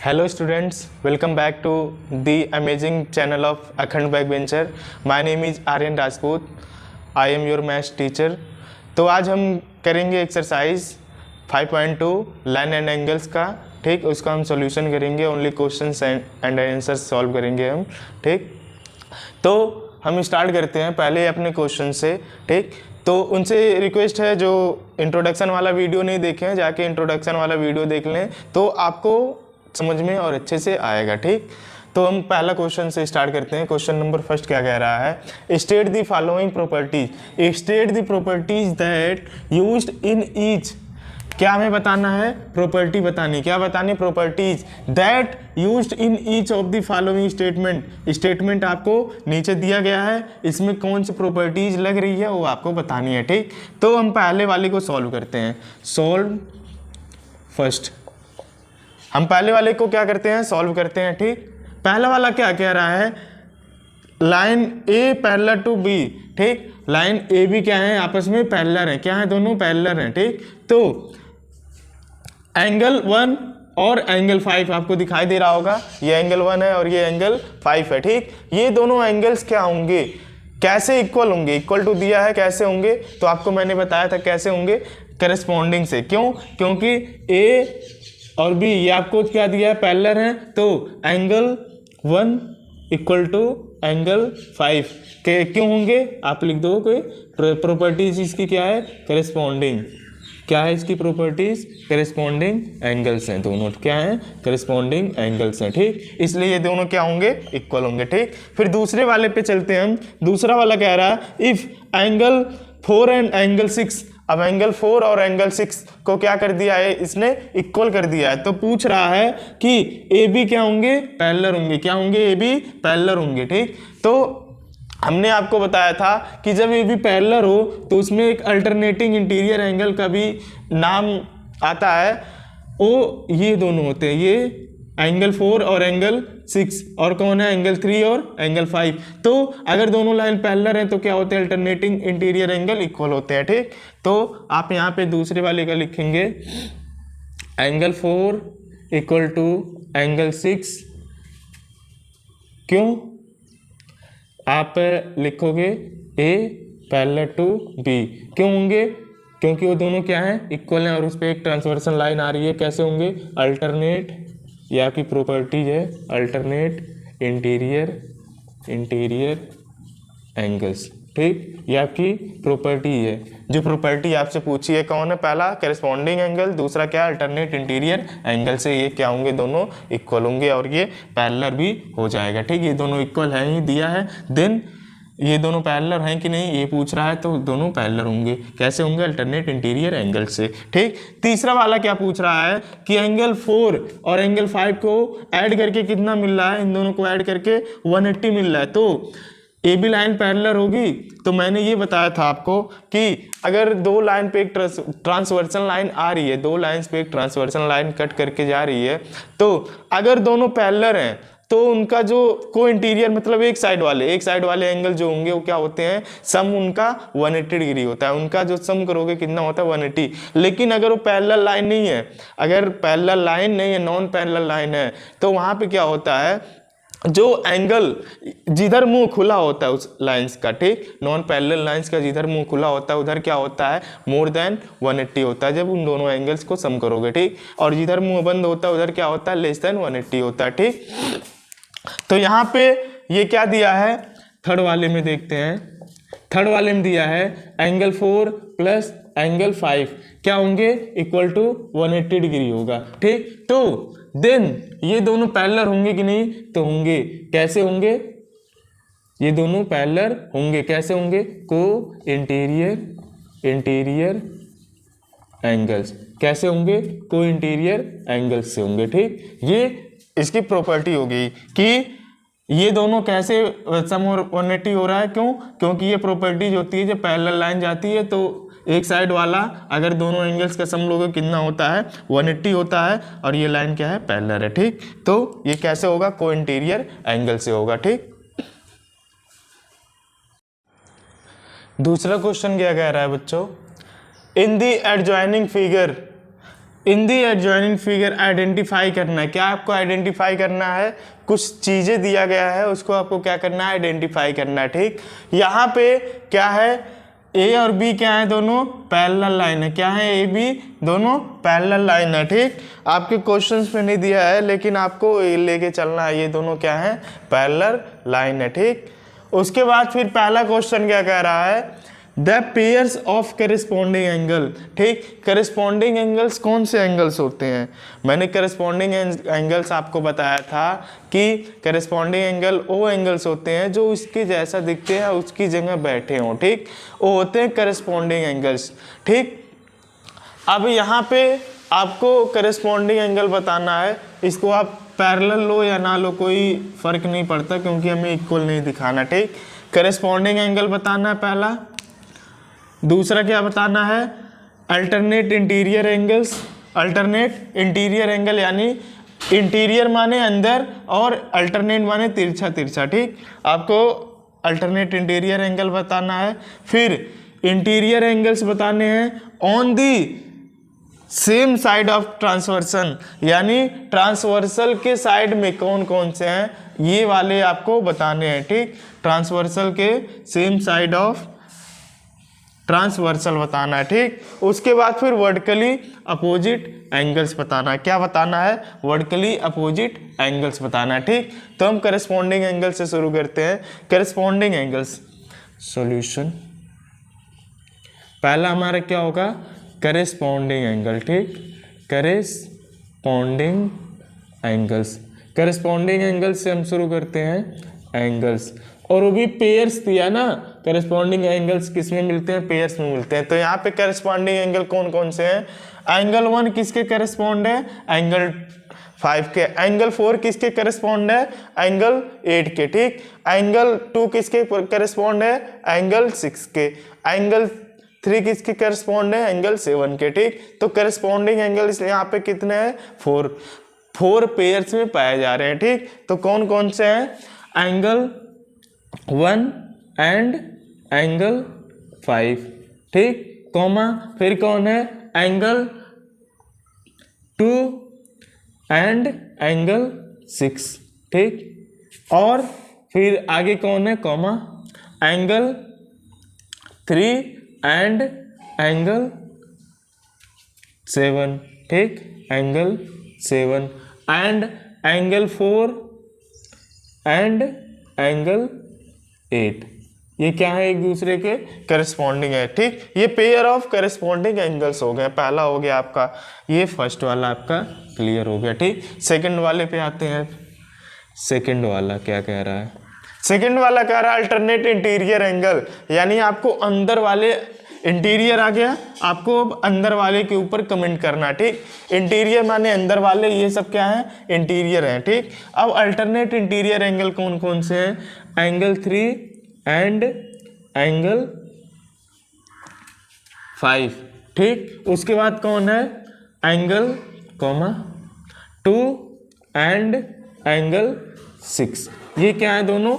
Hello students, welcome back to the amazing channel of Akhand Backbencher. My name is Aryan Rajput. I am your maths teacher. तो आज हम करेंगे exercise 5.2 line and angles का, ठीक। उसका हम solution करेंगे, only questions and answers solve करेंगे हम, ठीक। तो हम स्टार्ट करते हैं पहले अपने क्वेश्चन से, ठीक। तो उनसे रिक्वेस्ट है जो इंट्रोडक्शन वाला वीडियो नहीं देखे हैं, जाके इंट्रोडक्शन वाला वीडियो देख लें तो आपको समझ में और अच्छे से आएगा, ठीक। तो हम पहला क्वेश्चन से स्टार्ट करते हैं। क्वेश्चन नंबर फर्स्ट क्या कह रहा है, state the following properties, state the properties that used in each. क्या हमें बताना है? प्रॉपर्टी बतानी। क्या बतानी? Properties that used in each of the following statement. Statement आपको नीचे दिया गया है, इसमें कौन सी प्रॉपर्टीज लग रही है वो आपको बतानी है, ठीक। तो हम पहले वाले को सॉल्व करते हैं। सॉल्व फर्स्ट, हम पहले वाले को क्या करते हैं? सॉल्व करते हैं, ठीक। पहला वाला क्या कह रहा है? Line A parallel to B, ठीक। लाइन ए बी क्या है? आपस में पैरेलल है। क्या है? दोनों पैरेलल हैं, ठीक। तो एंगल 1 और एंगल 5 आपको दिखाई दे रहा होगा। ये एंगल 1 है और ये एंगल 5 है, ठीक। ये दोनों एंगल्स क्या होंगे? कैसे इक्वल होंगे? इक्वल टू दिया है, कैसे होंगे? तो आपको मैंने बताया था कैसे होंगे, करेस्पॉन्डिंग से। क्यों? क्योंकि ए और बी ये आपको क्या दिया है? पैरेलल है। तो एंगल 1 इक्वल टू एंगल 5 के क्यों होंगे? आप लिख दो कोई प्रॉपर्टीज इसकी क्या है? करेस्पॉन्डिंग। क्या है इसकी प्रॉपर्टीज? करेस्पॉन्डिंग एंगल्स हैं दोनों। क्या है? करेस्पॉन्डिंग एंगल्स हैं, ठीक। इसलिए ये दोनों क्या होंगे? इक्वल होंगे, ठीक। फिर दूसरे वाले पे चलते हैं हम। दूसरा वाला कह रहा है इफ एंगल 4 एंड एंगल 6। अब एंगल 4 और एंगल 6 को क्या कर दिया है? इसने इक्वल कर दिया है। तो पूछ रहा है कि ए बी क्या होंगे? पैरेलल होंगे। क्या होंगे? ए बी पैरेलल होंगे, ठीक। तो हमने आपको बताया था कि जब ए बी पैरेलल हो तो उसमें एक अल्टरनेटिंग इंटीरियर एंगल का भी नाम आता है। वो ये दोनों होते हैं, ये एंगल 4 और एंगल 6, और कौन है? एंगल 3 और एंगल 5। तो अगर दोनों लाइन पैरेलल हैं तो क्या होते हैं? अल्टरनेटिंग इंटीरियर एंगल इक्वल होते हैं, ठीक। तो आप यहाँ पे दूसरे वाले का लिखेंगे एंगल 4 इक्वल टू एंगल 6। क्यों? आप लिखोगे ए पैरेलल टू बी। क्यों होंगे? क्योंकि वो दोनों क्या है? इक्वल हैं और उस पर एक ट्रांसवर्सल लाइन आ रही है। कैसे होंगे? अल्टरनेट, ये आपकी प्रॉपर्टीज है, अल्टरनेट इंटीरियर एंगल्स, ठीक। ये आपकी प्रॉपर्टी है। जो प्रॉपर्टी आपसे पूछी है कौन है? पहला करेस्पॉन्डिंग एंगल, दूसरा क्या? अल्टरनेट इंटीरियर एंगल से ये क्या होंगे? दोनों इक्वल होंगे और ये पैरेलल भी हो जाएगा, ठीक। ये दोनों इक्वल है ही दिया है। देन ये दोनों पैरेलल हैं कि नहीं ये पूछ रहा है, तो दोनों पैरेलल होंगे। कैसे होंगे? अल्टरनेट इंटीरियर एंगल से, ठीक। तीसरा वाला क्या पूछ रहा है कि एंगल 4 और एंगल 5 को ऐड करके कितना मिल रहा है? इन दोनों को ऐड करके 180 मिल रहा है। तो ए बी लाइन पैरेलल होगी। तो मैंने ये बताया था आपको कि अगर दो लाइन पे एक ट्रांसवर्सल लाइन आ रही है, दो लाइन्स पे एक ट्रांसवर्सल लाइन कट करके जा रही है, तो अगर दोनों पैरेलल हैं तो उनका जो को इंटीरियर मतलब एक साइड वाले एंगल जो होंगे वो क्या होते हैं? सम उनका 180 डिग्री होता है। उनका जो सम करोगे कितना होता है? 180। लेकिन अगर वो पैरेलल लाइन नहीं है, अगर पैरेलल लाइन नहीं है, नॉन पैरेलल लाइन है, तो वहाँ पे क्या होता है? जो एंगल जिधर मुंह खुला होता है उस लाइंस का, ठीक, नॉन पैरेलल लाइंस का जिधर मुंह खुला होता है उधर क्या होता है? मोर देन 180 होता है जब उन दोनों एंगल्स को सम करोगे, ठीक। और जिधर मुंह बंद होता है उधर क्या होता है? लेस देन 180 होता है, ठीक। तो यहाँ पे ये क्या दिया है? थर्ड वाले में देखते हैं। थर्ड वाले में दिया है एंगल 4 प्लस एंगल 5 क्या होंगे? इक्वल टू 180 डिग्री होगा, ठीक। तो देन ये दोनों पैरेलल होंगे कि नहीं? तो होंगे। कैसे होंगे? ये दोनों पैरेलल होंगे। कैसे होंगे? को इंटीरियर एंगल्स। कैसे होंगे? को इंटीरियर एंगल्स से होंगे, ठीक। ये इसकी प्रॉपर्टी होगी कि ये दोनों कैसे सम और 180 हो रहा है। क्यों? क्योंकि ये प्रॉपर्टीज होती है जब पैरेलल लाइन जाती है तो एक साइड वाला अगर दोनों एंगल्स का सम लोगे कितना होता है? 180 होता है। और ये लाइन क्या है? पैरेलल है, ठीक। तो ये कैसे होगा? को इंटीरियर एंगल से होगा, ठीक। दूसरा क्वेश्चन क्या कह रहा है बच्चों? In the adjoining figure in the adjoining figure identify करना है। क्या आपको आइडेंटिफाई करना है? कुछ चीज़ें दिया गया है, उसको आपको क्या करना है? आइडेंटिफाई करना है। ठीक, यहाँ पे क्या है, ए और बी क्या है? दोनों पैरेलल लाइन है। क्या है? ए बी दोनों पैरेलल लाइन है। ठीक, आपके क्वेश्चंस में नहीं दिया है लेकिन आपको लेके चलना है, ये दोनों क्या है? पैरेलल लाइन है। ठीक, उसके बाद फिर पहला क्वेश्चन क्या कह रहा है? The pairs of corresponding angle. ठीक, करेस्पॉन्डिंग एंगल्स कौन से एंगल्स होते हैं? मैंने करेस्पॉन्डिंग एंगल्स आपको बताया था कि करेस्पॉन्डिंग एंगल वो एंगल्स होते हैं जो उसके जैसा दिखते हैं, उसकी जगह बैठे हों। ठीक, वो होते हैं करेस्पॉन्डिंग एंगल्स। ठीक, अब यहाँ पे आपको करेस्पॉन्डिंग एंगल बताना है, इसको आप पैरेलल लो या ना लो कोई फर्क नहीं पड़ता क्योंकि हमें इक्वल नहीं दिखाना। ठीक, करेस्पॉन्डिंग एंगल बताना है पहला। दूसरा क्या बताना है? Alternate interior angles. Alternate interior angle यानी इंटीरियर माने अंदर और अल्टरनेट माने तिरछा तिरछा। ठीक, आपको अल्टरनेट इंटीरियर एंगल बताना है। फिर इंटीरियर एंगल्स बताने हैं on the same side of transversion, यानी ट्रांसवर्सल के साइड में कौन कौन से हैं, ये वाले आपको बताने हैं। ठीक, ट्रांसवर्सल के सेम साइड ऑफ ट्रांसवर्सल बताना है। ठीक, उसके बाद फिर वर्टिकली अपोजिट एंगल्स बताना है। क्या बताना है? वर्टिकली अपोजिट एंगल्स बताना है। ठीक, तो हम करेस्पॉन्डिंग एंगल से शुरू करते हैं। करेस्पॉन्डिंग एंगल्स सॉल्यूशन, पहला हमारा क्या होगा? Corresponding angle. ठीक, करेस्पॉन्डिंग एंगल्स, करेस्पॉन्डिंग एंगल्स से हम शुरू करते हैं एंगल्स, और वो भी पेयर्स दिया ना। करेस्पॉन्डिंग एंगल्स किस में मिलते हैं? पेयर्स में मिलते हैं। तो यहाँ पे करेस्पॉन्डिंग एंगल कौन कौन से हैं? एंगल 1 किसके करेस्पॉन्ड है? एंगल 5 के। एंगल 4 किसके करेस्पॉन्ड है? एंगल 8 के। ठीक, एंगल 2 किसके करेस्पॉन्ड है? एंगल 6 के। एंगल 3 किसके करेस्पॉन्ड है? एंगल 7 के। ठीक, तो करेस्पॉन्डिंग एंगल यहाँ पे कितने हैं? 4 पेयर्स में पाए जा रहे हैं। ठीक, तो कौन कौन से हैं? Angle 1 and angle 5। ठीक, कॉमा फिर कौन है? Angle 2 and angle 6। ठीक, और फिर आगे कौन है? Comma angle 3 and angle 7। ठीक, angle 7 and angle 4 and angle 8। ये क्या है? एक दूसरे के करस्पॉन्डिंग है। ठीक, ये पेयर ऑफ करस्पॉन्डिंग एंगल्स हो गए। पहला हो गया आपका, ये फर्स्ट वाला आपका क्लियर हो गया। ठीक, सेकंड वाले पे आते हैं। सेकंड वाला क्या कह रहा है? सेकंड वाला कह रहा है अल्टरनेट इंटीरियर एंगल, यानी आपको अंदर वाले, इंटीरियर आ गया, आपको अब अंदर वाले के ऊपर कमेंट करना। ठीक, इंटीरियर माने अंदर वाले, ये सब क्या है? इंटीरियर है। ठीक, अब अल्टरनेट इंटीरियर एंगल कौन कौन से हैं? Angle 3 and angle 5। ठीक, उसके बाद कौन है? Angle 2 and angle 6। ये क्या है? दोनों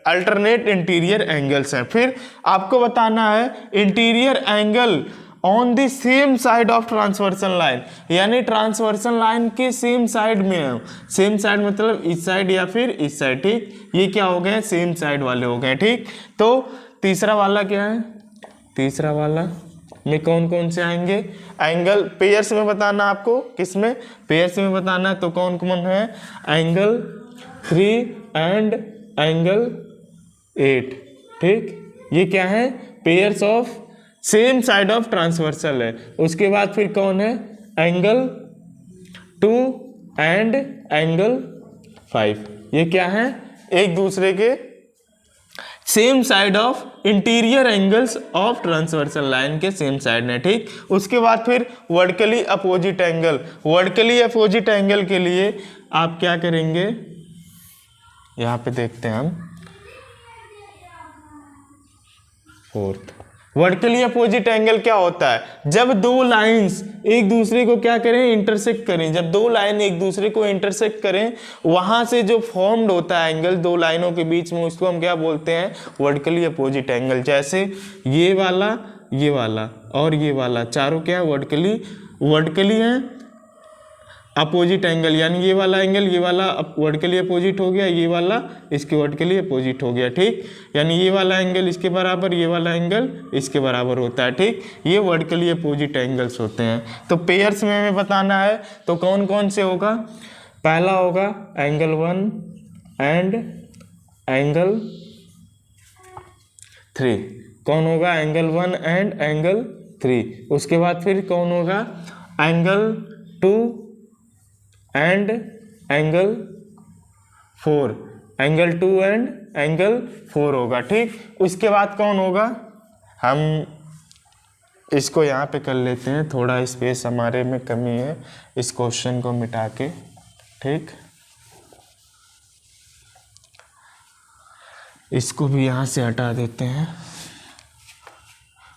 अल्टरनेट इंटीरियर एंगल्स हैं। फिर आपको बताना है interior angle on the same side of transversal line, यानी ट्रांसवर्सल लाइन के सेम साइड में है। सेम साइड मतलब इस साइड या फिर इस साइड। ठीक, ये क्या हो गए? सेम साइड वाले हो गए। ठीक, तो तीसरा वाला क्या है? तीसरा वाला में कौन कौन से आएंगे? एंगल पेयर्स में बताना आपको, किसमें? पेयर्स में बताना है। तो कौन कौन है? Angle 3 and angle 8। ठीक, ये क्या है? Pairs of same side of transversal है। उसके बाद फिर कौन है? Angle 2 and angle 5। ये क्या है? एक दूसरे के same side of interior angles of transversal line के सेम साइड है। ठीक, उसके बाद फिर vertically opposite angle. Vertically opposite angle के लिए आप क्या करेंगे? यहां पे देखते हैं हम फोर्थ। वर्टिकली अपोजिट एंगल क्या होता है? जब दो लाइंस एक दूसरे को क्या करें? इंटरसेक्ट करें। जब दो लाइन एक दूसरे को इंटरसेक्ट करें, वहां से जो फॉर्म्ड होता है एंगल दो लाइनों के बीच में, उसको हम क्या बोलते हैं? Vertically opposite angle. जैसे ये वाला और ये वाला, चारों क्या है? वर्टिकली वर्टिकली हैं अपोजिट एंगल, यानी ये वाला एंगल ये वाला वर्टिकली अपोजिट हो गया, ये वाला इसके वर्टिकली अपोजिट हो गया, ठीक। यानी ये वाला एंगल इसके बराबर, ये वाला एंगल इसके बराबर होता है, ठीक। ये वर्टिकली अपोजिट एंगल्स होते हैं। तो पेयर्स में हमें बताना है तो कौन कौन से होगा। पहला होगा एंगल 1 एंड एंगल 3। कौन होगा? Angle 1 and angle 3। उसके बाद फिर कौन होगा? Angle 2 and angle 4। Angle 2 and angle 4 होगा, ठीक। उसके बाद कौन होगा? हम इसको यहाँ पे कर लेते हैं, थोड़ा स्पेस हमारे में कमी है, इस क्वेश्चन को मिटा के, ठीक। इसको भी यहाँ से हटा देते हैं।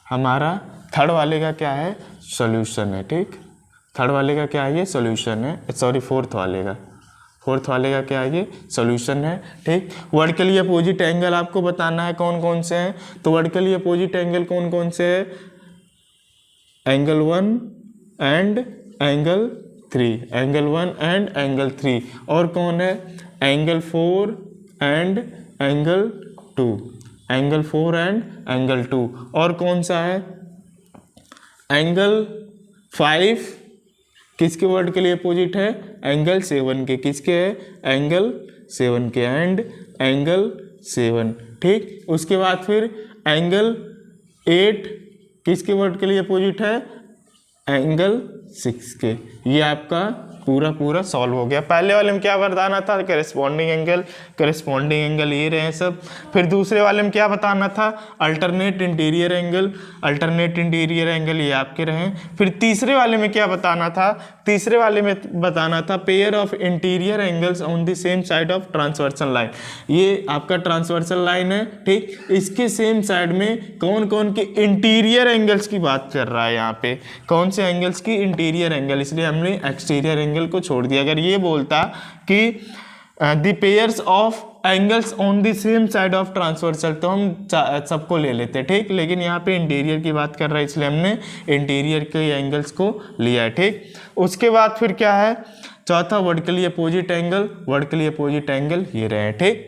हमारा थर्ड वाले का क्या है? सॉल्यूशन है, ठीक। थर्ड वाले का क्या है? ये सॉल्यूशन है, सॉरी फोर्थ वाले का क्या है? ये सॉल्यूशन है, ठीक। वर्टिकली अपोजिट एंगल आपको बताना है कौन कौन से हैं। तो वर्टिकली अपोजिट एंगल कौन कौन से है? Angle 1 and angle 3, angle 1 and angle 3। और कौन है? Angle 4 and angle 2, angle 4 and angle 2। और कौन सा है? एंगल 5 किसके वर्टिकली अपोजिट है? एंगल 7 के। किसके है? एंगल 7 के, एंड एंगल 7, ठीक। उसके बाद फिर एंगल 8 किसके वर्टिकली अपोजिट है? एंगल 6 के। ये आपका पूरा सॉल्व हो गया। पहले वाले में क्या बताना था? करेस्पॉन्डिंग एंगल ये रहे सब। फिर दूसरे वाले में क्या बताना था? अल्टरनेट इंटीरियर एंगल ये आपके रहे। फिर तीसरे वाले में क्या बताना था? तीसरे वाले में बताना था pair of interior angles on the same side of transversal line. ये आपका ट्रांसवर्सल लाइन है, ठीक। इसके सेम साइड में कौन कौन के इंटीरियर एंगल्स की बात कर रहा है यहाँ पे? कौन से एंगल्स की? इंटीरियर एंगल, इसलिए हमने एक्सटीरियर एंगल को छोड़ दिया। अगर ये बोलता कि the pairs of angles on the same side of transversal तो हम सबको ले लेते, ठीक। लेकिन यहाँ पे इंटीरियर की बात कर रहा है, इसलिए हमने इंटीरियर के एंगल्स को लिया है, ठीक। उसके बाद फिर क्या है? चौथा वर्टिकली अपोजिट एंगल ये रहे, ठीक।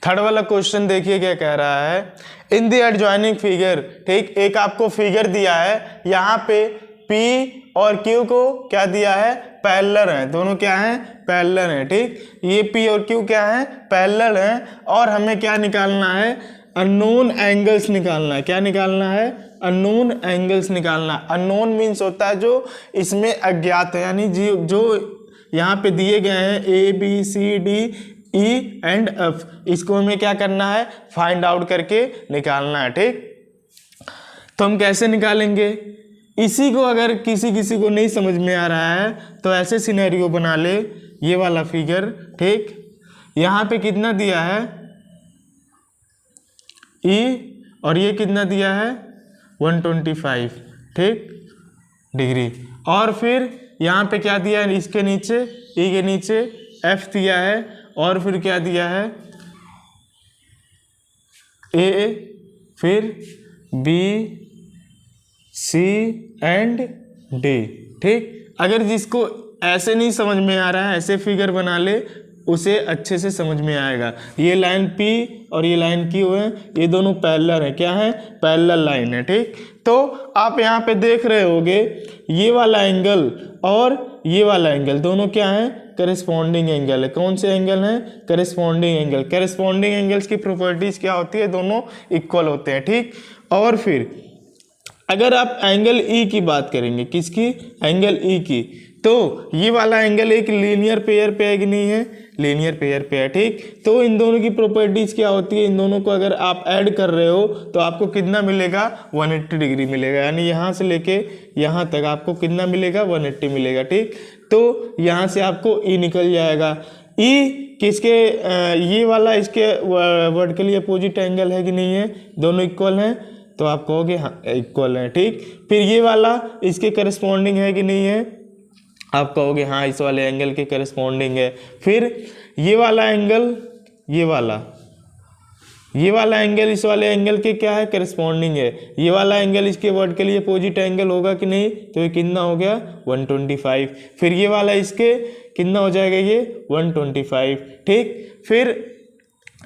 थर्ड वाला क्वेश्चन देखिए क्या कह रहा है। इन द एडजॉइनिंग फिगर, ठीक। एक आपको फिगर दिया है, यहाँ पे P और Q को क्या दिया है? पैरेलल हैं, दोनों क्या हैं? पैरेलल हैं, ठीक। ये P और Q क्या है? पैरेलल हैं। और हमें क्या निकालना है? अननोन एंगल्स निकालना है। क्या निकालना है? अननोन एंगल्स निकालना। अननोन मीन्स होता है जो इसमें अज्ञात है, यानी जो यहाँ पे दिए गए हैं ABCD E एंड F, इसको हमें क्या करना है? फाइंड आउट करके निकालना है, ठीक। तो हम कैसे निकालेंगे? इसी को अगर किसी को नहीं समझ में आ रहा है तो ऐसे सिनेरियो बना ले, ये वाला फिगर, ठीक। यहाँ पे कितना दिया है? E और ये कितना दिया है? 125, ठीक, डिग्री। और फिर यहाँ पे क्या दिया है? इसके नीचे E के नीचे F दिया है। और फिर क्या दिया है? A, फिर B, C एंड D, ठीक। अगर जिसको ऐसे नहीं समझ में आ रहा है, ऐसे फिगर बना ले, उसे अच्छे से समझ में आएगा। ये लाइन P और ये लाइन Q है, ये दोनों पैरेलल है। क्या है? पैरेलल लाइन है, ठीक। तो आप यहाँ पे देख रहे होगे ये वाला एंगल और ये वाला एंगल दोनों क्या है? करेस्पॉन्डिंग एंगल है। कौन से एंगल हैं? Corresponding angle. करेस्पॉन्डिंग एंगल्स की प्रॉपर्टीज क्या होती है? दोनों इक्वल होते हैं, ठीक। और फिर अगर आप एंगल E की बात करेंगे, किसकी? एंगल E की, तो ये वाला एंगल एक लीनियर पेयर पे है कि नहीं है? लीनियर पेयर पे है, ठीक। तो इन दोनों की प्रॉपर्टीज क्या होती है? इन दोनों को अगर आप ऐड कर रहे हो तो आपको कितना मिलेगा? 180 डिग्री मिलेगा। यानी यहाँ से लेके यहाँ तक आपको कितना मिलेगा? 180 मिलेगा, ठीक। तो यहाँ से आपको E निकल जाएगा। E किसके? ये वाला इसके वर्टिकली अपोजिट एंगल है कि नहीं है? दोनों इक्वल हैं, तो आप कहोगे हाँ इक्वल है, ठीक। फिर ये वाला इसके करस्पॉन्डिंग है कि नहीं है? आप कहोगे हाँ इस वाले एंगल के करस्पॉन्डिंग है। फिर ये वाला एंगल, ये ये वाला एंगल इस वाले एंगल के क्या है, करस्पॉन्डिंग है। ये वाला एंगल इसके वर्टिकली अपोजिट एंगल होगा कि नहीं, तो ये कितना हो गया 125। फिर ये वाला इसके कितना हो जाएगा, ये 125। ठीक, फिर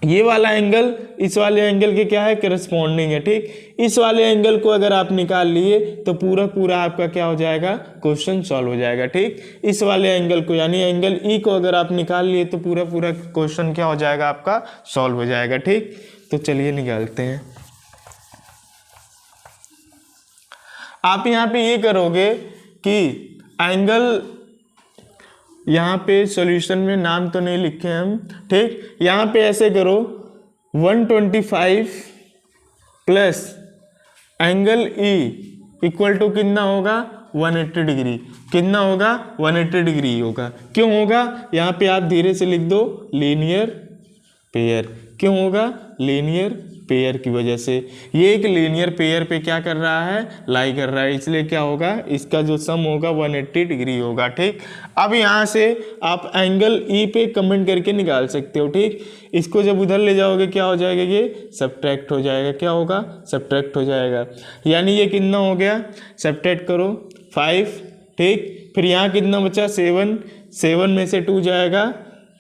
ये वाला एंगल इस वाले एंगल के क्या है, करस्पॉन्डिंग है। ठीक, इस वाले एंगल को अगर आप निकाल लिए तो पूरा पूरा आपका क्या हो जाएगा, क्वेश्चन सॉल्व हो जाएगा। ठीक, इस वाले एंगल को यानी एंगल ई को अगर आप निकाल लिए तो पूरा पूरा क्वेश्चन क्या हो जाएगा, आपका सॉल्व हो जाएगा। ठीक, तो चलिए निकालते हैं। आप यहाँ पे ये करोगे कि एंगल, यहाँ पे सॉल्यूशन में नाम तो नहीं लिखे हम, ठीक, यहाँ पे ऐसे करो 125 plus angle E equal to कितना होगा, 180 डिग्री। कितना होगा, 180 डिग्री होगा। क्यों होगा, यहाँ पे आप धीरे से लिख दो, लीनियर पेयर। क्यों होगा, लीनियर पेयर की वजह से। ये एक लीनियर पेयर पे क्या कर रहा है, लाई कर रहा है, इसलिए क्या होगा, इसका जो सम होगा 180 डिग्री होगा। ठीक, अब यहाँ से आप एंगल ई पे कमेंट करके निकाल सकते हो। ठीक, इसको जब उधर ले जाओगे क्या हो जाएगा, ये सब्ट्रैक्ट हो जाएगा। क्या होगा, सब्ट्रैक्ट हो जाएगा। यानी ये कितना हो गया, सब्ट्रैक्ट करो 5। ठीक, फिर यहाँ कितना बचा, 7। 7 में से 2 जाएगा,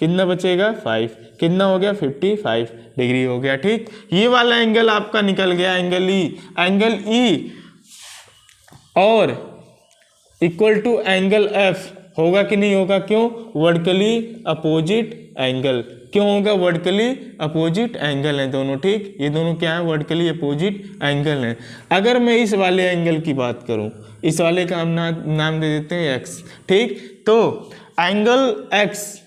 कितना बचेगा, 5। कितना हो गया, 55 डिग्री हो गया। ठीक, ये वाला एंगल आपका निकल गया, एंगल ई। एंगल ई और इक्वल टू एंगल एफ होगा कि नहीं होगा, क्यों, वर्टिकली अपोजिट एंगल। क्यों होगा, वर्टिकली अपोजिट एंगल है दोनों। ठीक, ये दोनों क्या है, वर्टिकली अपोजिट एंगल है। अगर मैं इस वाले एंगल की बात करूं, इस वाले का हम नाम दे देते हैं एक्स। ठीक, तो एंगल एक्स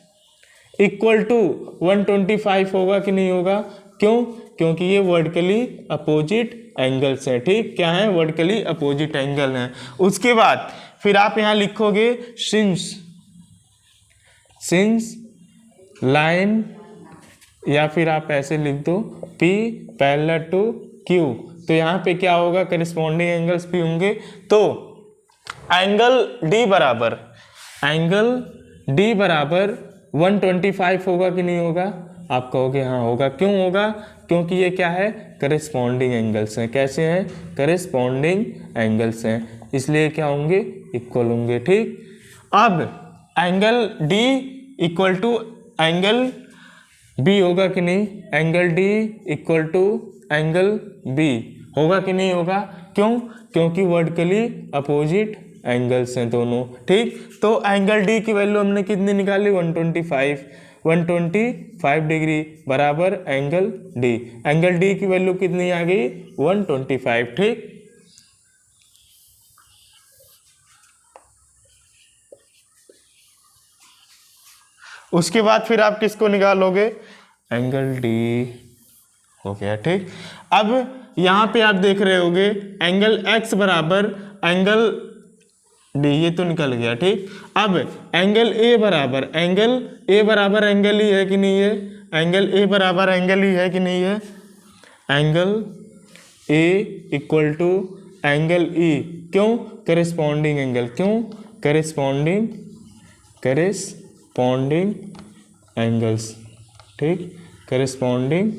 इक्वल टू 125 होगा कि नहीं होगा, क्यों, क्योंकि ये वर्टिकली अपोजिट एंगल्स हैं। ठीक, क्या है, वर्टिकली अपोजिट एंगल हैं। उसके बाद फिर आप यहाँ लिखोगे सिंस लाइन, या फिर आप ऐसे लिख दो P पैरेलल टू Q। तो यहाँ पे क्या होगा, करस्पॉन्डिंग एंगल्स भी होंगे। तो एंगल D बराबर 125 होगा कि नहीं होगा, आप कहोगे हाँ होगा। क्यों होगा, क्योंकि ये क्या है, करस्पॉन्डिंग एंगल्स हैं। कैसे हैं, करस्पॉन्डिंग एंगल्स हैं, इसलिए क्या होंगे, इक्वल होंगे। ठीक, अब angle D equal to angle B होगा कि नहीं, angle D equal to angle B होगा कि नहीं होगा, क्यों, क्योंकि वर्टिकली अपोजिट एंगल्स हैं दोनों। ठीक, तो एंगल D की वैल्यू हमने कितनी निकाली, 125 डिग्री बराबर एंगल D। एंगल D की वैल्यू कितनी आ गई, 125। ठीक, उसके बाद फिर आप किसको निकालोगे, एंगल D हो गया। ठीक, अब यहाँ पे आप देख रहे होगे एंगल X बराबर एंगल D, ये तो निकल गया। ठीक, अब एंगल A बराबर एंगल ही है कि नहीं है, एंगल A बराबर एंगल ही है कि नहीं है, angle A equal to angle E। क्यों, करस्पॉन्डिंग एंगल। क्यों, करस्पॉन्डिंग एंगल्स। ठीक, करस्पॉन्डिंग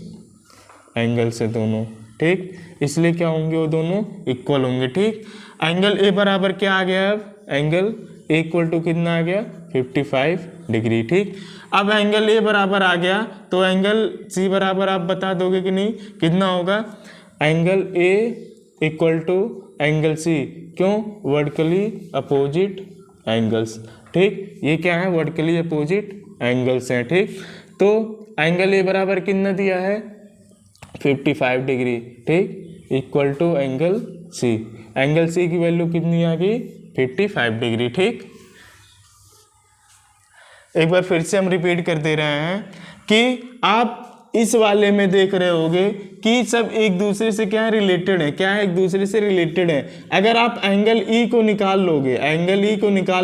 एंगल्स है दोनों। ठीक, इसलिए क्या होंगे, वो दोनों इक्वल होंगे। ठीक, एंगल ए बराबर क्या आ गया, अब एंगल ए इक्वल टू कितना आ गया, 55 डिग्री। ठीक, अब एंगल ए बराबर आ गया तो एंगल सी बराबर आप बता दोगे कि नहीं, कितना होगा, angle A equal to angle C. क्यों, वर्टिकली अपोजिट एंगल्स। ठीक, ये क्या है, वर्टिकली अपोजिट एंगल्स हैं। ठीक, तो एंगल ए बराबर कितना दिया है, 55 डिग्री। ठीक, equal to angle C. Angle C की वैल्यू कितनी आ गई, 55 डिग्री। ठीक, एक बार फिर से हम रिपीट कर दे रहे हैं कि आप इस वाले में देख रहे होगे कि सब एक दूसरे से क्या है, रिलेटेड है। क्या है, एक दूसरे से रिलेटेड है। अगर आप एंगल ई को निकाल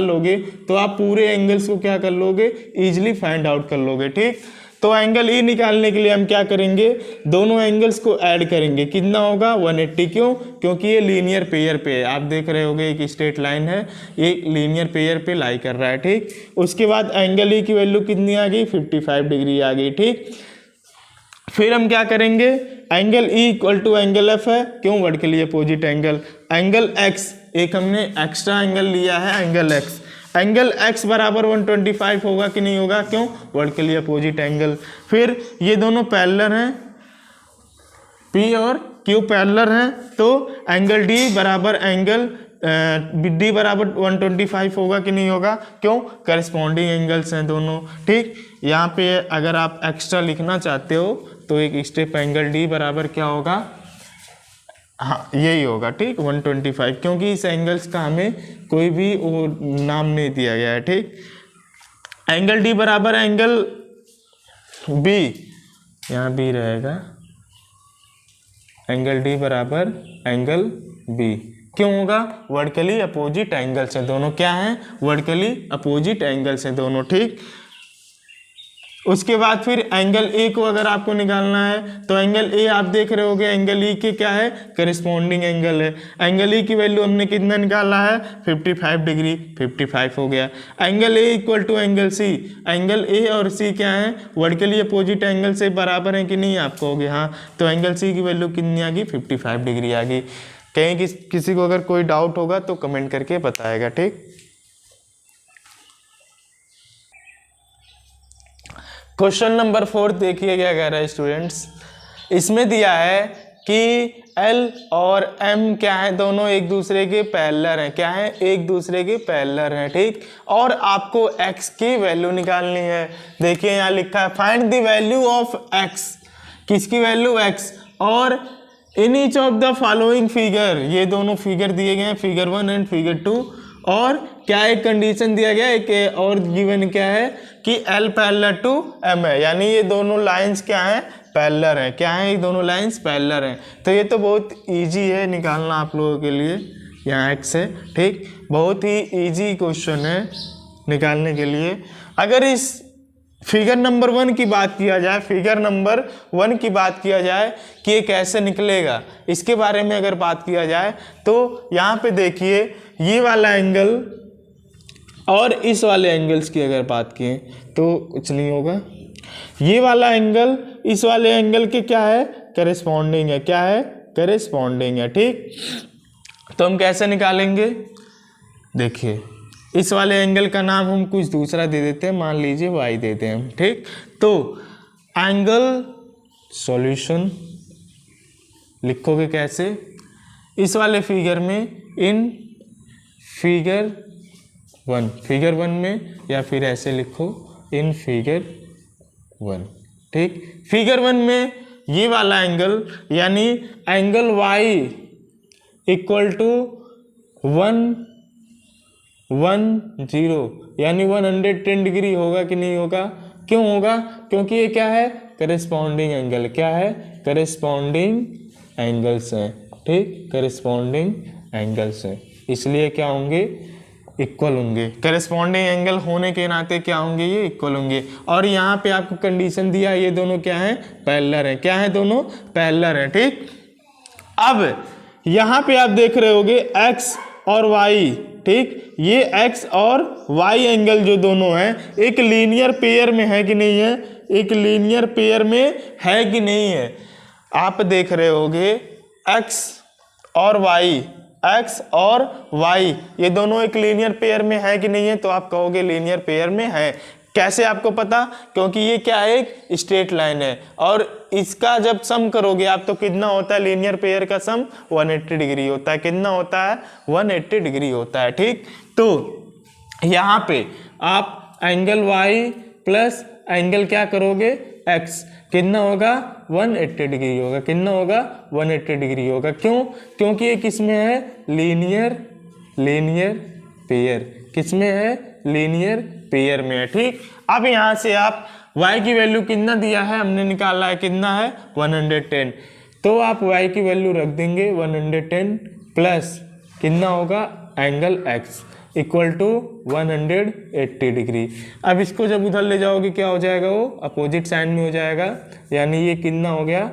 लोगे तो आप पूरे एंगल्स को क्या कर लोगे, इजीली फाइंड आउट कर लोगे। ठीक, तो एंगल ई निकालने के लिए हम क्या करेंगे, दोनों एंगल्स को ऐड करेंगे। कितना होगा, 180। क्यों, क्योंकि ये लीनियर पेयर पे है। आप देख रहे होगे एक स्ट्रेट लाइन है, ये लीनियर पेयर पे लाई कर रहा है। ठीक, उसके बाद एंगल ई की वैल्यू कितनी आ गई, 55 डिग्री आ गई। ठीक, फिर हम क्या करेंगे, angle E equal to angle F है, क्यों, vertically opposite angle. Angle X, एक हमने एक्स्ट्रा एंगल लिया है एंगल X, एंगल X बराबर 125 होगा कि नहीं होगा, क्यों, वर्टिकली अपोजिट एंगल। फिर ये दोनों पैरेलल हैं, P और Q पैरेलल हैं, तो एंगल D बराबर एंगल D बराबर 125 होगा कि नहीं होगा, क्यों, करस्पॉन्डिंग एंगल्स हैं दोनों। ठीक, यहाँ पे अगर आप एक्स्ट्रा लिखना चाहते हो तो एक स्टेप एंगल D बराबर क्या होगा, हाँ यही होगा, ठीक, 125, क्योंकि इस एंगल्स का हमें कोई भी वो नाम नहीं दिया गया है। ठीक, एंगल D बराबर एंगल B, यहाँ B रहेगा, एंगल D बराबर एंगल B, क्यों होगा, वर्टिकली अपोजिट एंगल्स हैं दोनों, क्या हैं, वर्टिकली अपोजिट एंगल्स हैं दोनों। ठीक, उसके बाद फिर एंगल ए को अगर आपको निकालना है तो एंगल ए आप देख रहे होगे एंगल ई के क्या है, करिस्पॉन्डिंग एंगल है। एंगल ई की वैल्यू हमने कितना निकाला है, 55 डिग्री, 55 हो गया। Angle A equal to angle C, angle A और सी क्या है, वर्टिकली अपोजिट एंगल से बराबर है कि नहीं, आप कहोगे हाँ, तो एंगल सी की वैल्यू कितनी आ गई, 55 डिग्री आ गई। कहीं किसी को अगर कोई डाउट होगा तो कमेंट करके बताएगा। ठीक, क्वेश्चन नंबर 4 देखिए क्या कह रहा है स्टूडेंट्स, इसमें दिया है कि L और M क्या है, दोनों एक दूसरे के पैरेलल हैं, क्या है, एक दूसरे के पैरेलल हैं। ठीक, और आपको X की वैल्यू निकालनी है। देखिए यहाँ लिखा है find the value of X, किसकी वैल्यू, X, और in each of the following figure, ये दोनों फिगर दिए गए हैं, फिगर 1 एंड फिगर 2, और क्या एक कंडीशन दिया गया है, एक और गिवन क्या है कि L पैरेलल टू M है, यानी ये दोनों लाइंस क्या हैं, पैरेलल हैं, क्या हैं, ये दोनों लाइंस पैरेलल हैं। तो ये तो बहुत इजी है निकालना आप लोगों के लिए, यहाँ X है। ठीक, बहुत ही इजी क्वेश्चन है निकालने के लिए। अगर इस फिगर नंबर 1 की बात किया जाए, फिगर नंबर 1 की बात किया जाए कि ये कैसे निकलेगा, इसके बारे में अगर बात किया जाए तो यहाँ पे देखिए ये वाला एंगल और इस वाले एंगल्स की अगर बात किए तो कुछ नहीं होगा। ये वाला एंगल इस वाले एंगल के क्या है, करेस्पॉन्डिंग है, क्या है, करेस्पॉन्डिंग है। ठीक, तो हम कैसे निकालेंगे, देखिए इस वाले एंगल का नाम हम कुछ दूसरा दे देते हैं, मान लीजिए y देते हैं हम। ठीक, तो एंगल सॉल्यूशन लिखोगे कैसे, इस वाले फिगर में, इन फिगर 1, फिगर 1 में, या फिर ऐसे लिखो इन फिगर 1। ठीक, फिगर 1 में ये वाला एंगल यानी एंगल y इक्वल टू 110 यानी 110 डिग्री होगा कि नहीं होगा, क्यों होगा, क्योंकि ये क्या है, करेस्पॉन्डिंग एंगल, क्या है, करेस्पॉन्डिंग एंगल्स हैं। ठीक, करेस्पॉन्डिंग एंगल्स हैं, इसलिए क्या होंगे, इक्वल होंगे। करेस्पॉन्डिंग एंगल होने के नाते क्या होंगे, ये इक्वल होंगे। और यहाँ पे आपको कंडीशन दिया, ये दोनों क्या है, पैरेलल हैं, क्या है, दोनों पैरेलल हैं। ठीक, अब यहाँ पे आप देख रहे होगे x और y। ठीक, ये x और y एंगल जो दोनों हैं एक लीनियर पेयर में है कि नहीं है, एक लीनियर पेयर में है कि नहीं है। आप देख रहे होगे x और y ये दोनों एक लीनियर पेयर में है कि नहीं है, तो आप कहोगे लीनियर पेयर में है। कैसे आपको पता, क्योंकि ये क्या है, एक स्ट्रेट लाइन है, और इसका जब सम करोगे आप तो कितना होता है, लीनियर पेयर का सम 180 डिग्री होता है। कितना होता है, 180 डिग्री होता है। ठीक, तो यहाँ पे आप एंगल y प्लस एंगल क्या करोगे, x, कितना होगा, 180 डिग्री होगा, कितना होगा, 180 डिग्री होगा। क्यों, क्योंकि ये किसमें है, लीनियर पेयर, किसमें है, लीनियर पेयर में है। ठीक, अब यहाँ से आप y की वैल्यू कितना दिया है, हमने निकाला है, कितना है, 110, तो आप y की वैल्यू रख देंगे 110 प्लस कितना होगा, angle x equal to 180 degree. अब इसको जब उधर ले जाओगे क्या हो जाएगा, वो अपोजिट साइड में हो जाएगा, यानी ये कितना हो गया,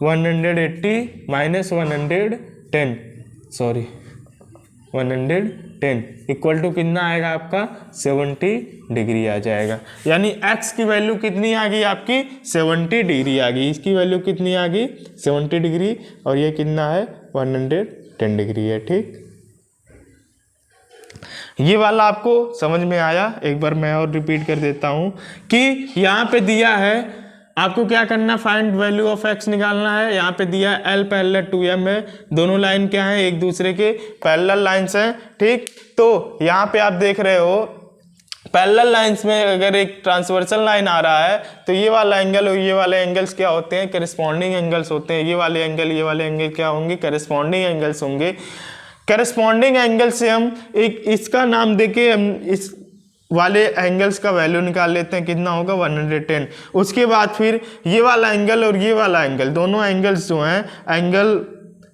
180 माइनस 110, सॉरी 110 इक्वल टू कितना आएगा आपका 70 डिग्री आ जाएगा। यानी x की वैल्यू कितनी आ गई आपकी 70 डिग्री आ गई, इसकी वैल्यू कितनी आ गई 70 डिग्री और ये कितना है 110 डिग्री है। ठीक, ये वाला आपको समझ में आया। एक बार मैं और रिपीट कर देता हूँ कि यहाँ पे दिया है आपको क्या करना, फाइंड वैल्यू ऑफ x निकालना है। यहाँ पे दिया है L पैरेलल 2m है, दोनों लाइन क्या है एक दूसरे के पैरेलल लाइंस हैं। ठीक, तो यहाँ पे आप देख रहे हो पैरेलल लाइंस में अगर एक ट्रांसवर्सल लाइन आ रहा है तो ये वाला एंगल और ये वाले एंगल्स क्या होते हैं, करेस्पॉन्डिंग एंगल्स होते हैं। ये वाले एंगल क्या होंगे, करेस्पॉन्डिंग एंगल्स होंगे। करेस्पॉन्डिंग एंगल से हम एक इसका नाम देके हम इस वाले एंगल्स का वैल्यू निकाल लेते हैं, कितना होगा 110। उसके बाद फिर ये वाला एंगल और ये वाला एंगल, दोनों एंगल्स जो हैं, एंगल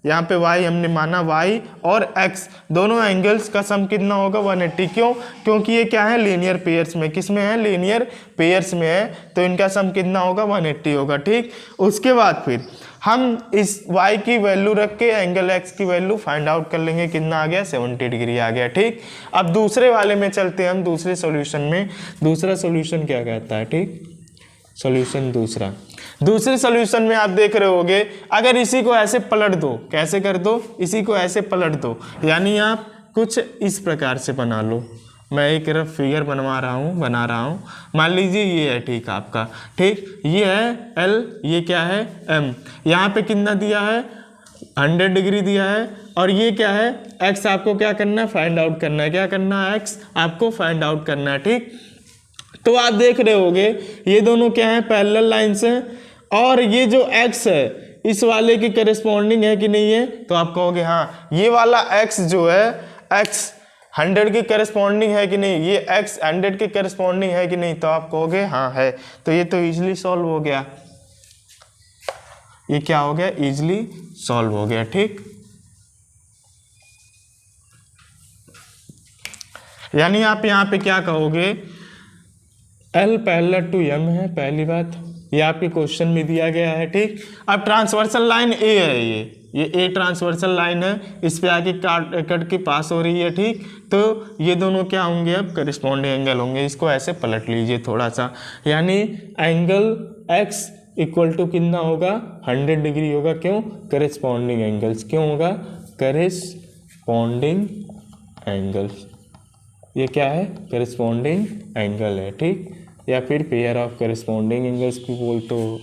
यहाँ पे y हमने माना y और x, दोनों एंगल्स का सम कितना होगा 180। क्यों, क्योंकि ये क्या है लीनियर पेयर्स में, किस में है लीनियर पेयर्स में है, तो इनका सम कितना होगा 180 होगा। ठीक, उसके बाद फिर हम इस y की वैल्यू रख के एंगल x की वैल्यू फाइंड आउट कर लेंगे, कितना आ गया 70 डिग्री आ गया। ठीक, अब दूसरे वाले में चलते हैं हम, दूसरे सॉल्यूशन में। दूसरा सॉल्यूशन क्या कहता है, ठीक, सॉल्यूशन दूसरे सॉल्यूशन में आप देख रहे होगे अगर इसी को ऐसे पलट दो, कैसे कर दो, इसी को ऐसे पलट दो, यानी आप कुछ इस प्रकार से बना लो। मैं एक रफ फिगर बना रहा हूँ, मान लीजिए ये है ठीक आपका, ठीक, ये है L, ये क्या है M, यहाँ पे कितना दिया है 100 डिग्री दिया है, और ये क्या है X आपको क्या करना है फाइंड आउट करना है, क्या करना है X आपको फाइंड आउट करना है। ठीक, तो आप देख रहे होगे ये दोनों क्या है पैरेलल लाइंस हैं, और ये जो x है इस वाले की करेस्पॉन्डिंग है कि नहीं है, तो आप कहोगे हाँ ये वाला x जो है x 100 की करेस्पॉन्डिंग है कि नहीं, ये x 100 की करेस्पॉन्डिंग है कि नहीं, तो आप कहोगे हाँ है। तो ये तो इजीली सॉल्व हो गया, ये क्या हो गया इजीली सॉल्व हो गया। ठीक, यानी आप यहाँ पे क्या कहोगे L पैरेलल टू M है, पहली बात ये आपके क्वेश्चन में दिया गया है। ठीक, अब ट्रांसवर्सल लाइन A है, ये A ट्रांसवर्सल लाइन है, इस पे आके कट के पास हो रही है। ठीक, तो ये दोनों क्या होंगे अब करेस्पॉन्डिंग एंगल होंगे। इसको ऐसे पलट लीजिए थोड़ा सा, यानी एंगल x इक्वल टू कितना होगा 100 डिग्री होगा। क्यों, करेस्पॉन्डिंग एंगल्स, क्यों होगा करेस्पॉन्डिंग एंगल्स, ये क्या है करेस्पॉन्डिंग एंगल है। ठीक, या फिर पेयर ऑफ करेस्पॉन्डिंग एंगल्स भी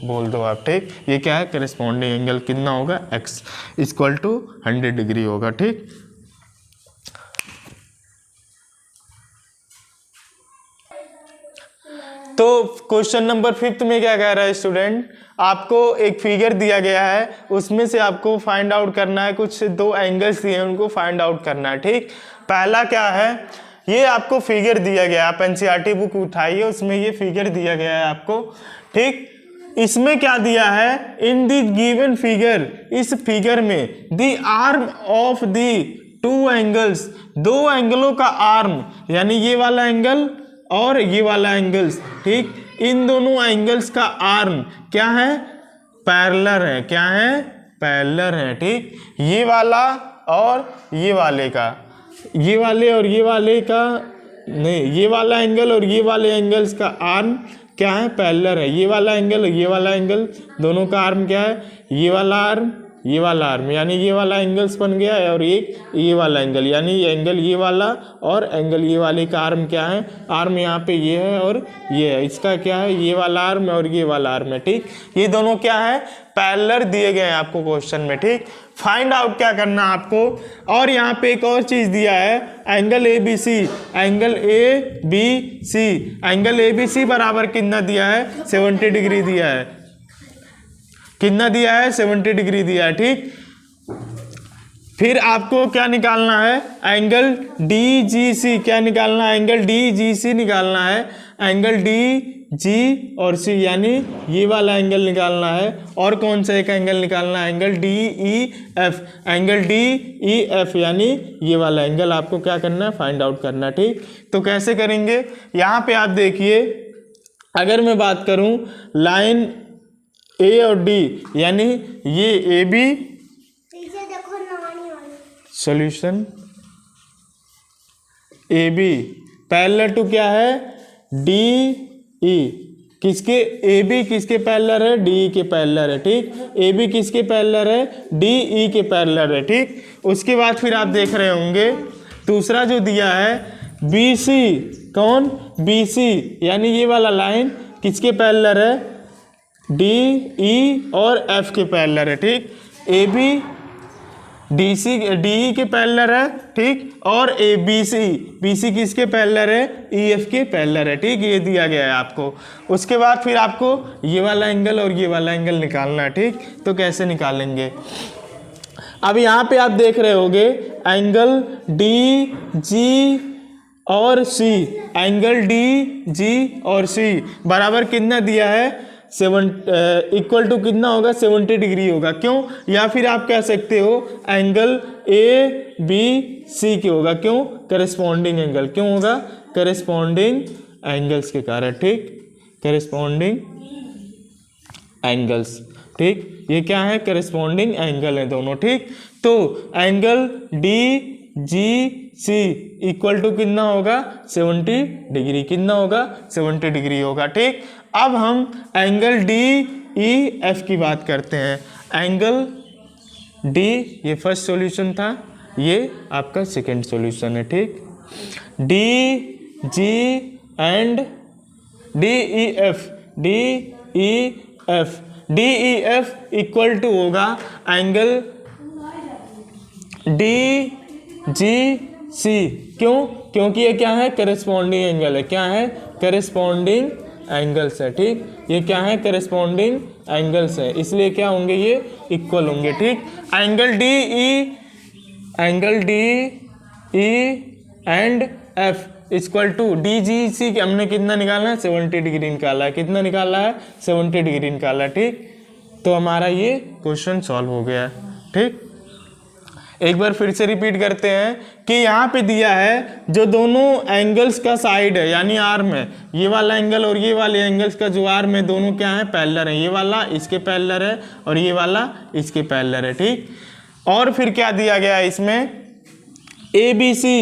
बोल दो आप। ठीक, ये क्या है करेस्पॉन्डिंग एंगल कितना होगा x इक्वल टू 100 डिग्री होगा। ठीक, तो क्वेश्चन नंबर 5 में क्या कह रहा है स्टूडेंट, आपको एक फिगर दिया गया है, उसमें से आपको फाइंड आउट करना है, कुछ दो एंगल्स दिए हैं उनको फाइंड आउट करना है। ठीक, पहला क्या है, ये आपको फिगर दिया गया है, आप एनसीईआरटी बुक उठाइए, उसमें ये फिगर दिया गया है आपको। ठीक, इसमें क्या दिया है, इन द गिवन फिगर, इस फिगर में the arm of the two angles, दो एंगलों का आर्म, यानी ये वाला एंगल और ये वाला एंगल्स, ठीक, इन दोनों एंगल्स का आर्म क्या है पैरेलल है, क्या है पैरेलल है। ठीक, ये वाला और ये वाले का, ये वाले और ये वाले का नहीं, ये वाला एंगल और ये वाले एंगल्स का आर्म क्या है पैरेलल है। ये वाला एंगल और ये वाला एंगल दोनों का आर्म क्या है, ये वाला आर्म ये वाला आर्म, यानी ये वाला एंगल्स बन गया है, और एक ये वाला एंगल, यानी ये एंगल ये वाला और एंगल ये वाले का आर्म क्या है, आर्म यहाँ पे ये है और ये है, इसका क्या है ये वाला आर्म और ये वाला आर्म है। ठीक, ये दोनों क्या है पैरेलल दिए गए हैं आपको क्वेश्चन में। ठीक, फाइंड आउट क्या करना आपको, और यहाँ पे एक और चीज दिया है angle ABC, angle ABC, angle ABC बराबर कितना दिया है 70 डिग्री दिया है, कितना दिया है 70 डिग्री दिया है। ठीक, फिर आपको क्या निकालना है एंगल DGC, क्या निकालना है एंगल DGC निकालना है, एंगल DG और C यानी ये वाला एंगल निकालना है, और कौन सा एक एंगल निकालना है एंगल DEF, एंगल DEF यानी ये वाला एंगल आपको क्या करना है फाइंड आउट करना है। ठीक, तो कैसे करेंगे, यहाँ पे आप देखिए अगर मैं बात करूं लाइन A और D, यानी ये AB solution A B parallel to क्या है, डी ई, किसके, ए बी किसके पैरेलल है, डी ई के पैरेलल है, ठीक। ए बी किसके पैरेलल है, डी ई के पैरेलल है, ठीक। उसके बाद फिर आप देख रहे होंगे दूसरा जो दिया है बी सी, कौन, बी सी, यानी ये वाला लाइन किसके पैरेलल है, डी ई और एफ के पैरेलल है, ठीक। A B D C D E के पैरेलल है, ठीक। और ए बी सी किसके पैरेलल है, ई एफ के पैरेलल है, ठीक। ये दिया गया है आपको। उसके बाद फिर आपको ये वाला एंगल और ये वाला एंगल निकालना है, ठीक। तो कैसे निकालेंगे, अब यहाँ पे आप देख रहे होगे एंगल डी जी और सी, एंगल डी जी और सी बराबर कितना दिया है, इक्वल टू कितना होगा, 70 डिग्री होगा, क्यों, या फिर आप कह सकते हो एंगल ए बी सी के होगा, क्यों, करेस्पॉन्डिंग एंगल, क्यों होगा, करेस्पॉन्डिंग एंगल्स के कारण, ठीक, करेस्पॉन्डिंग एंगल्स, ठीक। ये क्या है, करेस्पॉन्डिंग एंगल है दोनों, ठीक। तो angle D G C equal to कितना होगा, 70 डिग्री, कितना होगा, 70 डिग्री होगा, ठीक। अब हम एंगल डी ई एफ की बात करते हैं। एंगल डी, ये फर्स्ट सॉल्यूशन था, ये आपका सेकंड सॉल्यूशन है, ठीक। D G and D E F, D E F, D E F equal to होगा एंगल डी जी सी, क्यों, क्योंकि ये क्या है, करेस्पॉन्डिंग एंगल है, क्या है, करेस्पॉन्डिंग एंगल्स है, ठीक। ये क्या है, करेस्पॉन्डिंग एंगल्स है, इसलिए क्या होंगे, ये इक्वल होंगे, ठीक। Angle D E and F equal to D G C, हमने कितना निकालना है, 70 डिग्री निकाला है, कितना निकाला है, 70 डिग्री निकाला, ठीक। तो हमारा ये क्वेश्चन सॉल्व हो गया, ठीक। एक बार फिर से रिपीट करते हैं कि यहाँ पे दिया है जो दोनों एंगल्स का साइड है, यानी आर्म है, ये वाला एंगल और ये वाले एंगल्स का जो आर्म है, दोनों क्या है, पैरेलल है, ये वाला इसके पैरेलल है और ये वाला इसके पैरेलल है, ठीक। और फिर क्या दिया गया है इसमें, A B C,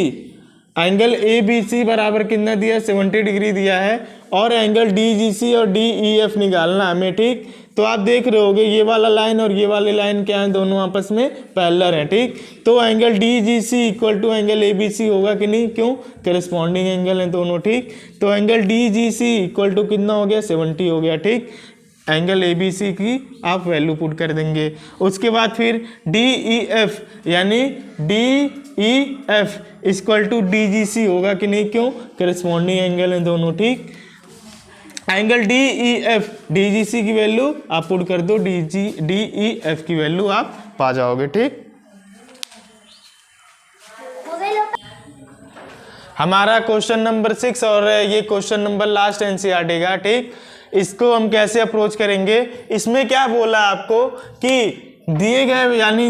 angle A B C बराबर कितना दिया, 70 डिग्री दिया है, और एंगल डी जी सी और डी ई एफ निकालना हमें, ठीक। तो आप देख रहे होगे ये वाला लाइन और ये वाली लाइन क्या है, दोनों आपस में पैरेलल है, ठीक। तो angle D G C equal to angle A B C होगा कि नहीं, क्यों, करेस्पॉन्डिंग एंगल है दोनों, ठीक। तो angle D G C equal to कितना हो गया, 70 हो गया, ठीक। एंगल ए बी सी की आप वैल्यू पुट कर देंगे। उसके बाद फिर डी ई एफ, यानी D E F equal to D G C होगा कि नहीं, क्यों, करेस्पॉन्डिंग एंगल है दोनों, ठीक। Angle D E F, D G C की वैल्यू आप पुट कर दो, डी ई एफ की वैल्यू आप पा जाओगे, ठीक। हमारा क्वेश्चन नंबर 6 और ये क्वेश्चन नंबर लास्ट एनसीईआरटी का, ठीक। इसको हम कैसे अप्रोच करेंगे, इसमें क्या बोला आपको कि दिए गए यानी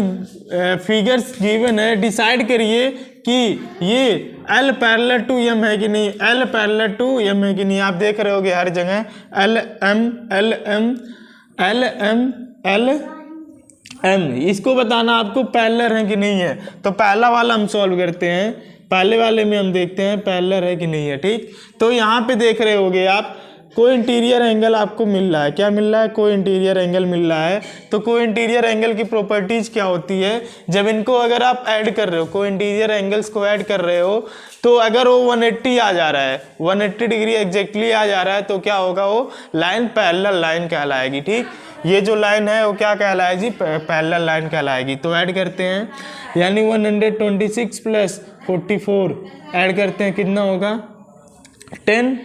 फिगर्स गिवन है, डिसाइड करिए कि ये L पैरेलल टू M है कि नहीं, L पैरेलल टू M है कि नहीं। आप देख रहे होगे हर जगह L M, इसको बताना आपको पैरेलल है कि नहीं है। तो पहला वाला हम सॉल्व करते हैं, पहले वाले में हम देखते हैं पैरेलल है कि नहीं है, ठीक। तो यहाँ पे देख रहे होगे आप कोई इंटीरियर एंगल आपको मिल रहा है, क्या मिल रहा है, कोई इंटीरियर एंगल मिल रहा है। तो कोई इंटीरियर एंगल की प्रॉपर्टीज क्या होती है, जब इनको अगर आप ऐड कर रहे हो, कोई इंटीरियर एंगल्स को ऐड कर रहे हो, तो अगर वो 180 आ जा रहा है, 180 डिग्री एग्जैक्टली आ जा रहा है, तो क्या होगा, वो लाइन पैरेलल लाइन कहलाएगी, ठीक। ये जो लाइन है वो क्या कहलाएगी, पैरेलल लाइन कहलाएगी। तो ऐड करते हैं, यानी 126 प्लस 44 ऐड करते हैं, कितना होगा, 10,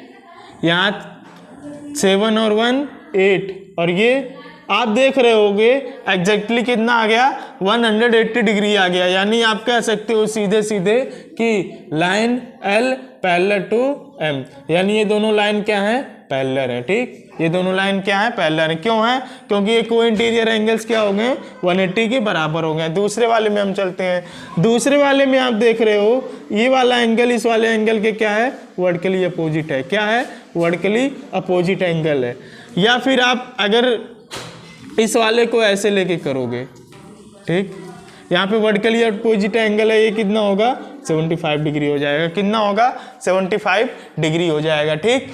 यहाँ 7 और 1 8, और ये आप देख रहे होगे एग्जैक्टली कितना आ गया, 180 डिग्री आ गया। यानी आप कह सकते हो सीधे सीधे कि line L parallel to M, यानी ये दोनों लाइन क्या है, पैरेलल है, ठीक। ये दोनों लाइन क्या है, पैरेलल है। क्यों है, क्योंकि ये को इंटीरियर एंगल्स क्या हो गए, 180 के बराबर हो गए। दूसरे वाले में हम चलते हैं। दूसरे वाले में आप देख रहे हो ये वाला एंगल इस वाले एंगल के क्या है, वर्टिकली अपोजिट है। क्या है, वर्टिकली अपोजिट एंगल है। या फिर आप अगर इस वाले को ऐसे लेके करोगे, ठीक, यहाँ पे वर्टिकली अपोजिट एंगल है, ये कितना होगा, 75 डिग्री हो जाएगा। कितना होगा? 75 डिग्री हो जाएगा। ठीक,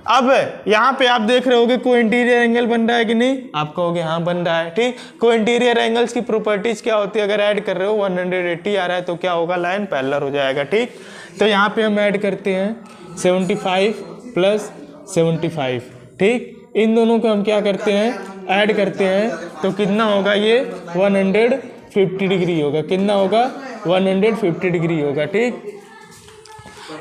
अब यहाँ पे आप देख रहे होगे को इंटीरियर एंगल बन रहा है कि नहीं, आप कहोगे हाँ बन रहा है। ठीक, को इंटीरियर एंगल्स की प्रॉपर्टीज क्या होती है, अगर ऐड कर रहे हो 180 आ रहा है तो क्या होगा, लाइन पैरेलल हो जाएगा। ठीक, तो यहाँ पे हम ऐड करते हैं 75 प्लस 75। ठीक, इन दोनों को हम क्या करते हैं, ऐड करते हैं, तो कितना होगा ये 150 डिग्री होगा। कितना होगा? 150 डिग्री होगा। ठीक,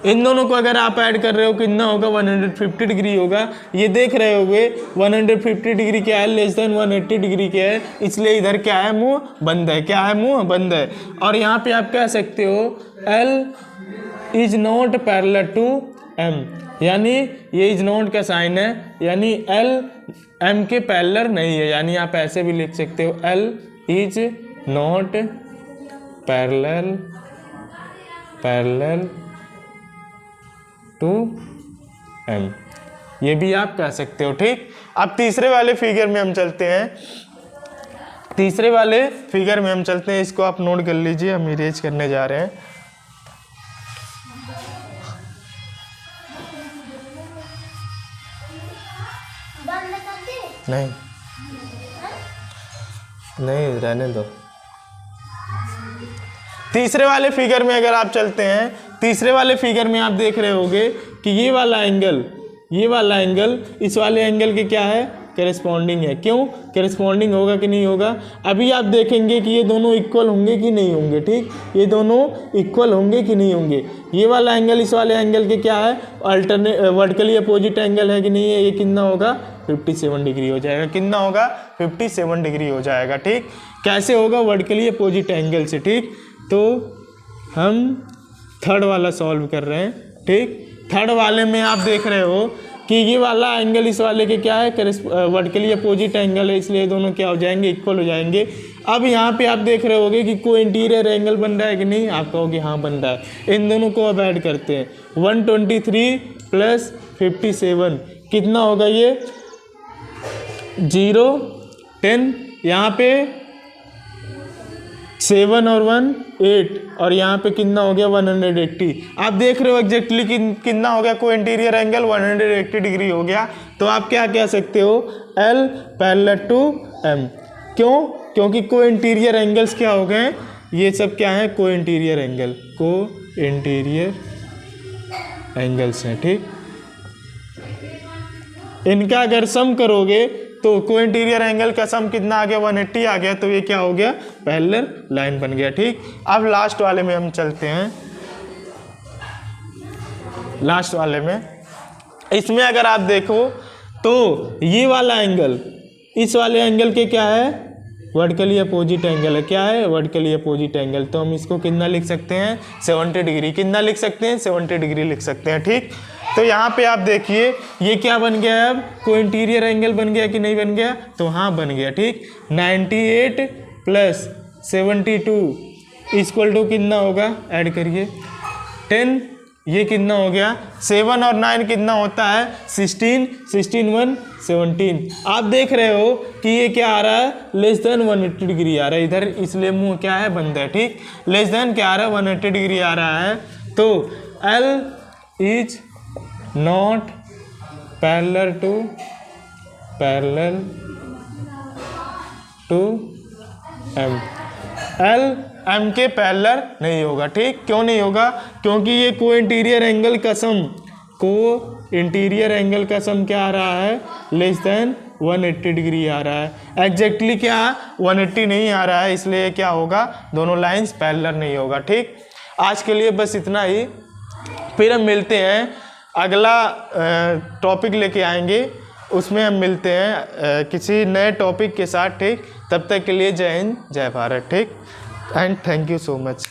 इन दोनों को अगर आप ऐड कर रहे हो कितना होगा, 150 डिग्री होगा। ये देख रहे होगे 150 डिग्री क्या है, लेस देन 180 डिग्री क्या है, इसलिए इधर क्या है, मुंह बंद है। क्या है? मुंह बंद है। और यहाँ पे आप कह सकते हो L is not parallel to M, यानी ये इज नॉट का साइन है, यानी L M के पैरेलल नहीं है। यानी आप ऐसे भी लिख सकते हो L is not parallel to M, ये भी आप कह सकते हो। ठीक, अब तीसरे वाले फिगर में हम चलते हैं। तीसरे वाले फिगर में हम चलते हैं, इसको आप नोट कर लीजिए, हम इरेज करने जा रहे हैं। नहीं नहीं, रहने दो। तीसरे वाले फिगर में अगर आप चलते हैं, तीसरे वाले फिगर में आप देख रहे होगे कि ये वाला एंगल इस वाले एंगल के क्या है, करेस्पॉन्डिंग है। क्यों करेस्पॉन्डिंग होगा कि नहीं होगा, अभी आप देखेंगे कि ये दोनों इक्वल होंगे कि नहीं होंगे। ठीक, ये दोनों इक्वल होंगे कि नहीं होंगे। ये वाला एंगल इस वाले एंगल के क्या है, अल्टरनेट वर्टिकली अपोजिट एंगल है कि नहीं है। ये कितना होगा, 57 डिग्री हो जाएगा। कितना होगा, 57 डिग्री हो जाएगा। ठीक, कैसे होगा, वर्टिकली अपोजिट एंगल से। ठीक, तो हम थर्ड वाला सॉल्व कर रहे हैं। ठीक, थर्ड वाले में आप देख रहे हो कि ये वाला एंगल इस वाले के क्या है, वर्टिकली अपोजिट एंगल है, इसलिए दोनों क्या हो जाएंगे, इक्वल हो जाएंगे। अब यहाँ पे आप देख रहे होगे कि को इंटीरियर एंगल बन रहा है कि नहीं, आप कहोगे हाँ बन रहा है। इन दोनों को अब ऐड करते हैं, 123 प्लस 57 कितना होगा, ये 0 10, यहाँ पे 7 और 1 8, और यहाँ पे कितना हो गया 180। आप देख रहे हो एग्जैक्टली कितना हो गया, को इंटीरियर एंगल 180 डिग्री हो गया। तो आप क्या कह सकते हो, L पैरेलल टू M। क्यों? क्योंकि को इंटीरियर एंगल्स क्या हो गए, ये सब क्या है, को इंटीरियर एंगल्स हैं। ठीक, इनका अगर सम करोगे तो को इंटीरियर एंगल का सम कितना आ गया, 180 आ गया। तो ये क्या हो गया, पैरेलल लाइन बन गया। ठीक, अब लास्ट वाले में हम चलते हैं। लास्ट वाले में, इसमें अगर आप देखो तो ये वाला एंगल इस वाले एंगल के क्या है, वर्टिकली अपोजिट एंगल है। क्या है, वर्टिकली अपोजिट एंगल। तो हम इसको कितना लिख सकते हैं, 70 डिग्री। कितना लिख सकते हैं, 70 डिग्री लिख सकते हैं। ठीक, तो यहाँ पे आप देखिए ये क्या बन गया है, अब को इंटीरियर एंगल बन गया कि नहीं बन गया, तो हाँ बन गया। ठीक, 98 प्लस 72 इक्वल टू कितना होगा, ऐड करिए 10, ये कितना हो गया, 7 और 9 कितना होता है, 16, 16 1 17। आप देख रहे हो कि ये क्या आ रहा है, लेस देन 180 डिग्री आ रहा है इधर, इसलिए मुंह क्या है, बंद है। ठीक, लेस देन क्या आ रहा है, 180 डिग्री आ रहा है। तो L is not parallel to M। L M के पैरेलल नहीं होगा। ठीक, क्यों नहीं होगा, क्योंकि ये को इंटीरियर एंगल का सम क्या आ रहा है, लेस देन 180 डिग्री आ रहा है। एग्जैक्टली क्या 180 नहीं आ रहा है, इसलिए क्या होगा, दोनों लाइंस पैरेलल नहीं होगा। ठीक, आज के लिए बस इतना ही, फिर हम मिलते हैं, अगला टॉपिक लेके आएंगे, उसमें हम मिलते हैं किसी नए टॉपिक के साथ। ठीक, तब तक के लिए जय हिंद जय भारत। ठीक, and thank you so much.